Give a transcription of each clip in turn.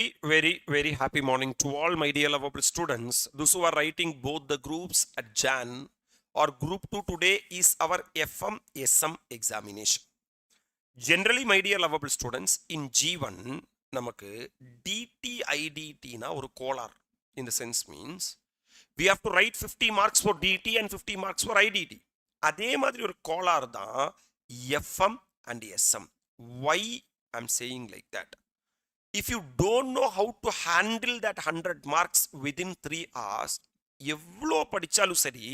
Very happy morning to all my dear lovable students. Those who are writing both the groups at Jan or group 2 today is our FM SM examination. Generally, my dear lovable students, in G1, நமக்கு DT IDT na ஒரு Kolaar. In the sense means, we have to write 50 marks for DT and 50 marks for IDT. அதே மாதிரி ஒரு கோளார் தான் FM and SM. Why I'm saying like that? If you don't know how to handle that 100 marks within 3 hours, எவ்வளோ படிச்சாலும் சரி,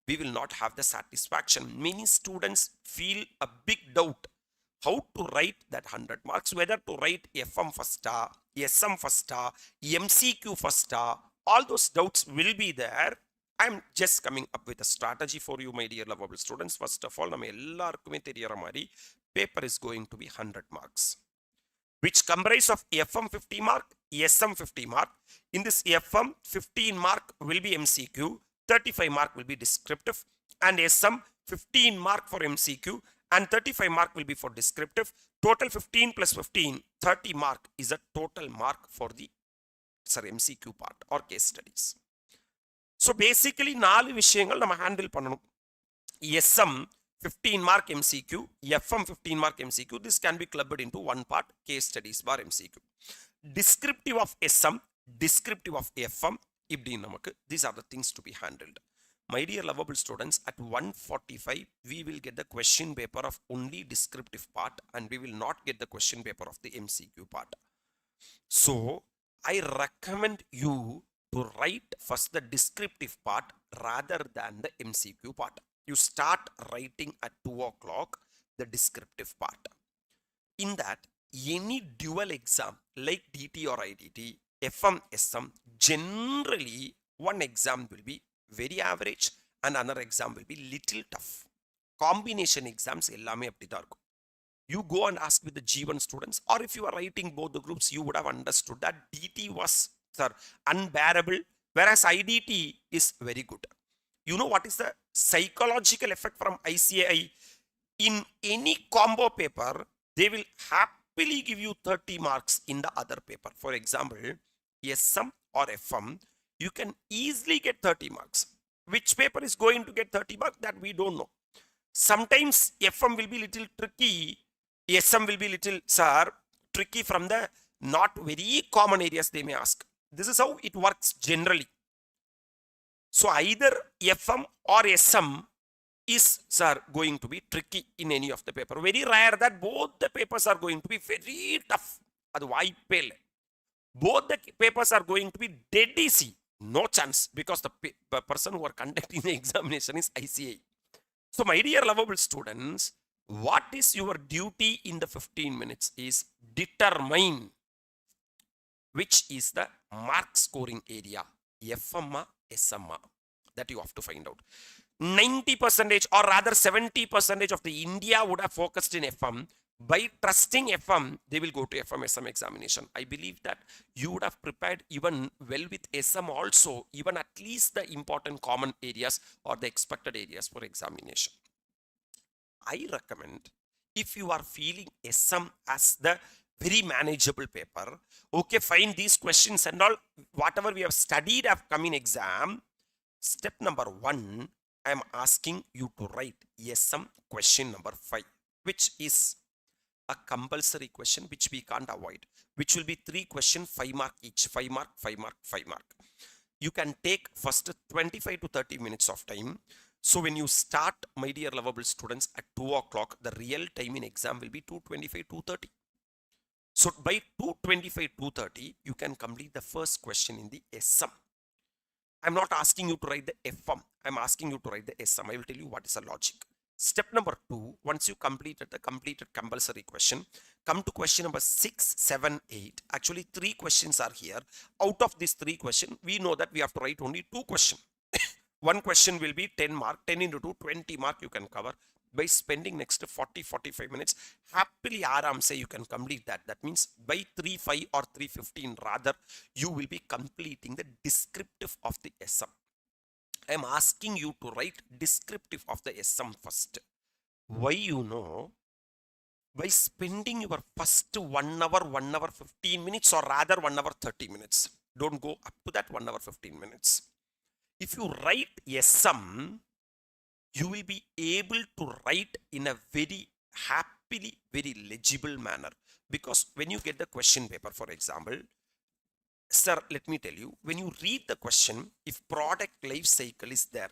we will not have the satisfaction. Many students feel a big doubt how to write that 100 marks, whether to write FM first, SM first, MCQ first, all those doubts will be there. I'm just coming up with a strategy for you, my dear lovable students. First of all, நம்ம எல்லாருக்குமே தெரியற மாதிரி paper is going to be 100 marks. Which comprise of FM 50 mark, SM 50 mark. In this FM, 15 mark will be MCQ, 35 mark will be descriptive, and SM 15 mark for MCQ and 35 mark will be for descriptive. Total 15 plus 15, 30 mark is a total mark for the MCQ part or case studies. So basically, 4 விஷயங்கள் நம்ம handle பண்ணணும். SM 15 mark MCQ, FM 15 mark MCQ. This can be clubbed into one part, case studies bar MCQ. Descriptive of SM, descriptive of FM. These are the things to be handled. My dear lovable students, at 1:45, we will get the question paper of only descriptive part and we will not get the question paper of the MCQ part. So, I recommend you to write first the descriptive part rather than the MCQ part. You start writing at 2 o'clock the descriptive part. In that, any dual exam like DT or IDT, FM, SM, generally one exam will be very average and another exam will be little tough. Combination exams ellame appadithaan irukum. You go and ask with the G1 students, or if you are writing both the groups, you would have understood that DT was unbearable, whereas IDT is very good. You know what is the psychological effect from ICAI? In any combo paper, they will happily give you 30 marks in the other paper. For example, SM or FM, you can easily get 30 marks. Which paper is going to get 30 marks? That we don't know. Sometimes FM will be little tricky. SM will be little, tricky from the not very common areas they may ask. This is how it works generally. So either FM or SM is going to be tricky in any of the paper. Very rare that both the papers are going to be very tough. Both the papers are going to be dead easy. No chance, because the person who are conducting the examination is ICAI. So my dear lovable students, what is your duty in the 15 minutes is determine which is the mark scoring area, FM, SM, that you have to find out. 90% or rather 70% of the India would have focused in FM. By trusting FM, they will go to FM SM examination. I believe that you would have prepared even well with SM also, even at least the important common areas or the expected areas for examination. I recommend, if you are feeling SM as the very manageable paper, okay, fine, these questions and all, whatever we have studied have come in exam. Step number 1, I am asking you to write SM question number 5, which is a compulsory question which we can't avoid, which will be 3 questions, 5 mark each, 5 mark, 5 mark, 5 mark. You can take first 25 to 30 minutes of time. So when you start, my dear lovable students, at 2 o'clock, the real time in exam will be 2:25, 2:30. So by 2:25, 2:30, you can complete the first question in the SM. I'm not asking you to write the FM. I'm asking you to write the SM. I will tell you what is the logic. Step number 2, once you completed the completed compulsory question, come to question number 6, 7, 8. Actually, 3 questions are here. Out of these 3 questions, we know that we have to write only 2 questions. One question will be 10 mark, 10 into 2, 20 mark you can cover. By spending next 40-45 minutes, happily aram say you can complete that. That means by 3:05 or 3:15 rather, you will be completing the descriptive of the SM. I am asking you to write descriptive of the SM first. Why, you know, by spending your first 1 hour 15 minutes, or rather 1 hour 30 minutes. Don't go up to that 1 hour 15 minutes. If you write a sum, you will be able to write in a very happily, very legible manner. Because when you get the question paper, for example, sir, let me tell you, when you read the question, if product life cycle is there,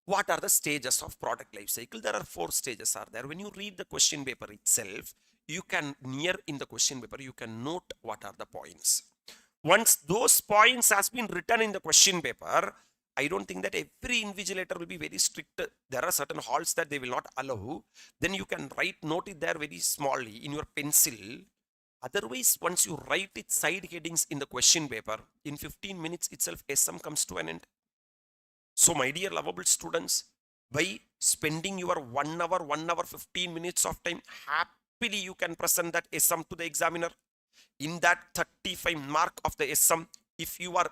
what are the stages of product life cycle? There are 4 stages are there. When you read the question paper itself, you can, near in the question paper, you can note what are the points. Once those points has been written in the question paper, I don't think that every invigilator will be very strict. There are certain halls that they will not allow. Then you can write, note it there very smallly in your pencil. Otherwise, once you write it side headings in the question paper, in 15 minutes itself, a sum comes to an end. So my dear lovable students, by spending your 1 hour 15 minutes of time, happily you can present that sum to the examiner. In that 35 mark of the sum, if you are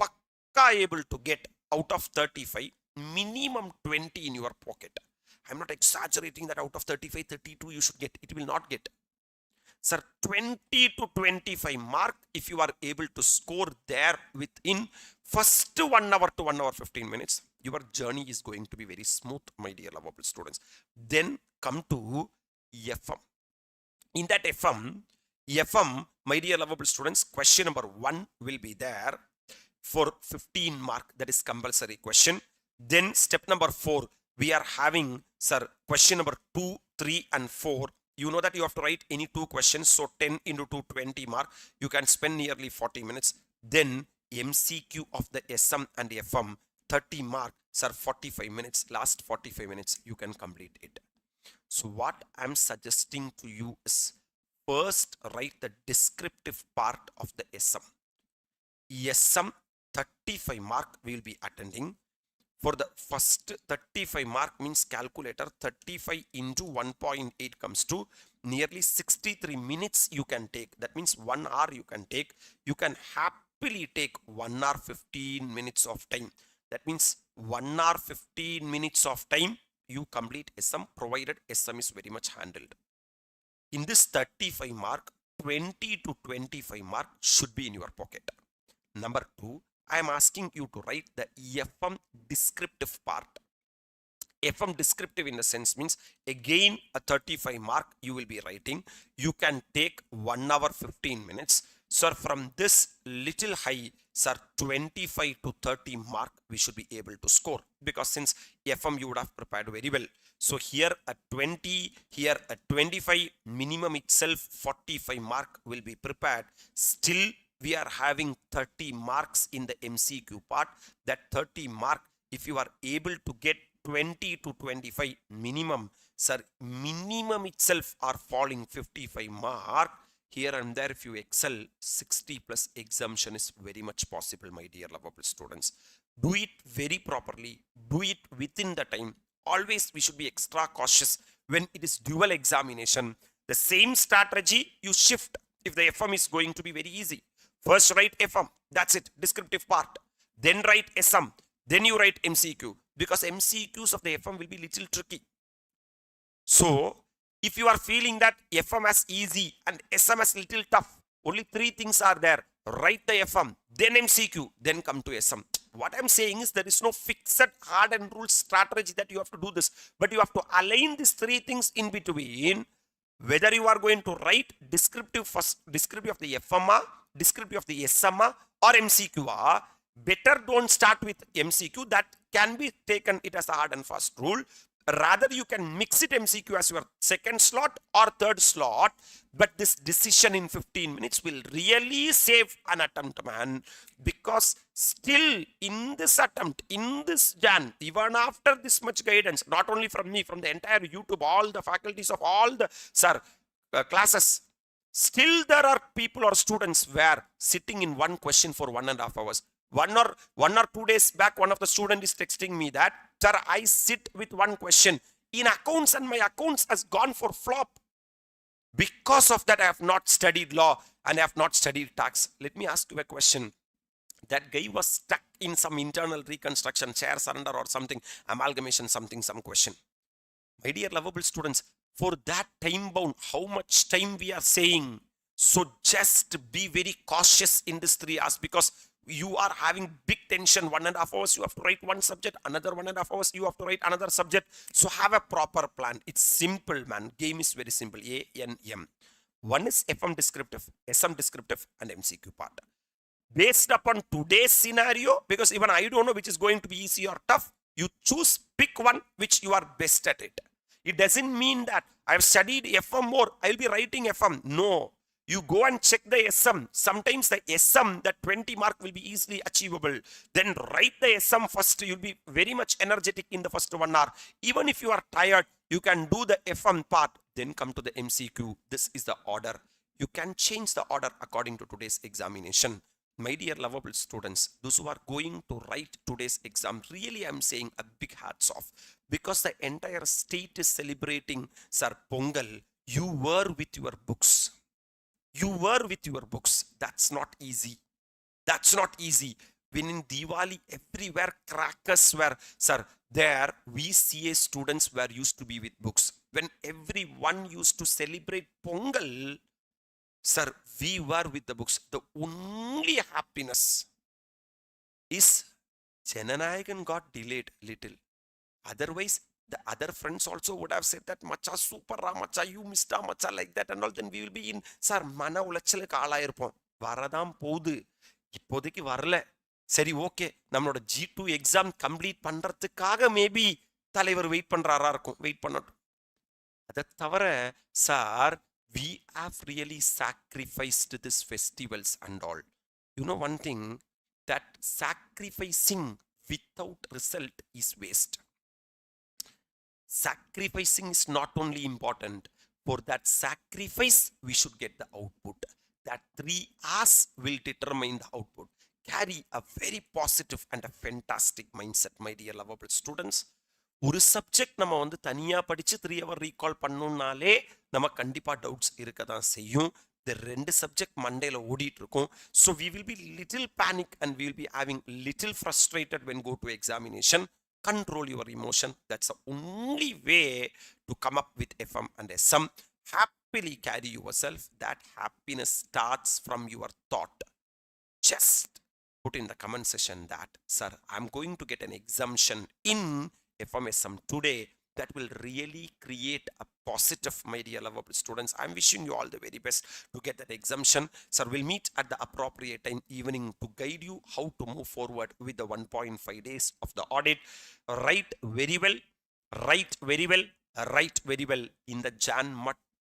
pakka able to get out of 35, minimum 20 in your pocket. I'm not exaggerating that out of 35, 32 you should get. It will not get. Sir, 20 to 25 mark, if you are able to score there within first 1 hour to 1 hour 15 minutes, your journey is going to be very smooth, my dear lovable students. Then come to FM. In that FM, my dear lovable students, question number 1 will be there for 15 mark. That is compulsory question. Then step number 4, we are having, sir, question number 2, 3 and 4. You know that you have to write any 2 questions. So 10 into 2, 20 mark. You can spend nearly 40 minutes. Then MCQ of the SM and FM, 30 mark, sir, 45 minutes. Last 45 minutes, you can complete it. So what I'm suggesting to you is, first write the descriptive part of the SM. SM 35 mark we will be attending. For the first 35 mark means calculator, 35 into 1.8 comes to nearly 63 minutes you can take. That means 1 hour you can take. You can happily take 1 hour 15 minutes of time. That means 1 hour 15 minutes of time you complete SM, provided SM is very much handled. In this 35 mark, 20 to 25 mark should be in your pocket. Number 2, I am asking you to write the FM descriptive part. FM descriptive in the sense means, again a 35 mark you will be writing. You can take 1 hour 15 minutes. Sir, from this little high, sir, 25 to 30 mark we should be able to score, because since FM you would have prepared very well. So here at 20, here at 25, minimum itself 45 mark will be prepared. Still we are having 30 marks in the MCQ part. That 30 mark, if you are able to get 20 to 25 minimum, sir, minimum itself are falling 55 mark. Here and there, if you excel, 60 plus exemption is very much possible, my dear lovable students. Do it very properly. Do it within the time. Always we should be extra cautious when it is dual examination. The same strategy you shift if the FM is going to be very easy. First write FM, that's it, descriptive part. Then write SM, then you write MCQ, because MCQs of the FM will be little tricky. So if you are feeling that FM as easy and SM as little tough, only 3 things are there. Write the FM, then MCQ, then come to SM. What I'm saying is, there is no fixed hard and rule strategy that you have to do this, but you have to align these 3 things in between. Whether you are going to write descriptive first, descriptive of the FMA, descriptive of the SMA or MCQ, better don't start with MCQ. That can be taken it as a hard and fast rule. Rather you can mix it MCQ as your second slot or third slot, but this decision in 15 minutes will really save an attempt, man, because still in this attempt, in this Jan, even after this much guidance, not only from me, from the entire YouTube, all the faculties of all the classes, still there are people or students were sitting in one question for 1.5 hours. One or 2 days back, one of the students is texting me that, sir, I sit with one question in accounts and my accounts has gone for flop. Because of that, I have not studied law and I have not studied tax. Let me ask you a question. That guy was stuck in some internal reconstruction, share surrender or something, amalgamation, something, some question. My dear lovable students, For that time bound, how much time we are saying? So just be very cautious in this 3 hours, because you are having big tension. 1.5 hours you have to write one subject, another 1.5 hours you have to write another subject. So have a proper plan. It's simple, man. Game is very simple. ANM. One is FM descriptive, SM descriptive, and MCQ part. Based upon today's scenario, because even I don't know which is going to be easy or tough, you choose, pick one which you are best at it. It doesn't mean that I've studied FM more, I'll be writing FM. No, you go and check the SM. Sometimes the SM, that 20 mark will be easily achievable. Then write the SM first. You'll be very much energetic in the first 1 hour. Even if you are tired, you can do the FM part, then come to the MCQ. This is the order. You can change the order according to today's examination. My dear lovable students, those who are going to write today's exam, really I'm saying a big hats off, because the entire state is celebrating Sir Pongal. You were with your books. You were with your books. That's not easy. That's not easy. When in Diwali, everywhere crackers were, sir, there we CA students were used to be with books. When everyone used to celebrate Pongal, sir, we were with the books. The only happiness is Chennai got delayed little. Otherwise, the other friends also would have said that, Macha super ra, Macha you missed a Macha like that and all. Then we will be in, sir, mana ulachale kaala irpom. Varadam podu. Ippodiki varale. Seri okay. Nammaloda G2 exam complete pandrathukaga maybe தலைவர் wait பண்றாரா இருக்கும். Wait பண்ணட்டும். அதை தவிர sir, we have really sacrificed these festivals and all. You know one thing, that sacrificing without result is waste. Sacrificing is not only important, for that sacrifice we should get the output. That 3 hours will determine the output. Carry a very positive and a fantastic mindset, my dear lovable students. ஒரு subject நம்ம வந்து தனியா படிச்சு 3 hour recall பண்ணணும்னாலே நம்ம கண்டிப்பா doubts இருக்க தான் செய்யும். இந்த 2 சப்ஜெக்ட் மண்டேல ஓடிட்டு இருக்கும். So we will be little panic and we will be having little frustrated when go to examination. Control your emotion. That's the only way to come up with FM and SM. Happily carry yourself. That happiness starts from your thought. Just put in the comment section that, sir, I'm going to get an exemption in FMSM today. That will really create a positive, my dear lovable students. I'm wishing you all the very best to get that exemption. Sir, we'll meet at the appropriate time evening to guide you how to move forward with the 1.5 days of the audit. Write very well, write very well, write very well. In the Jan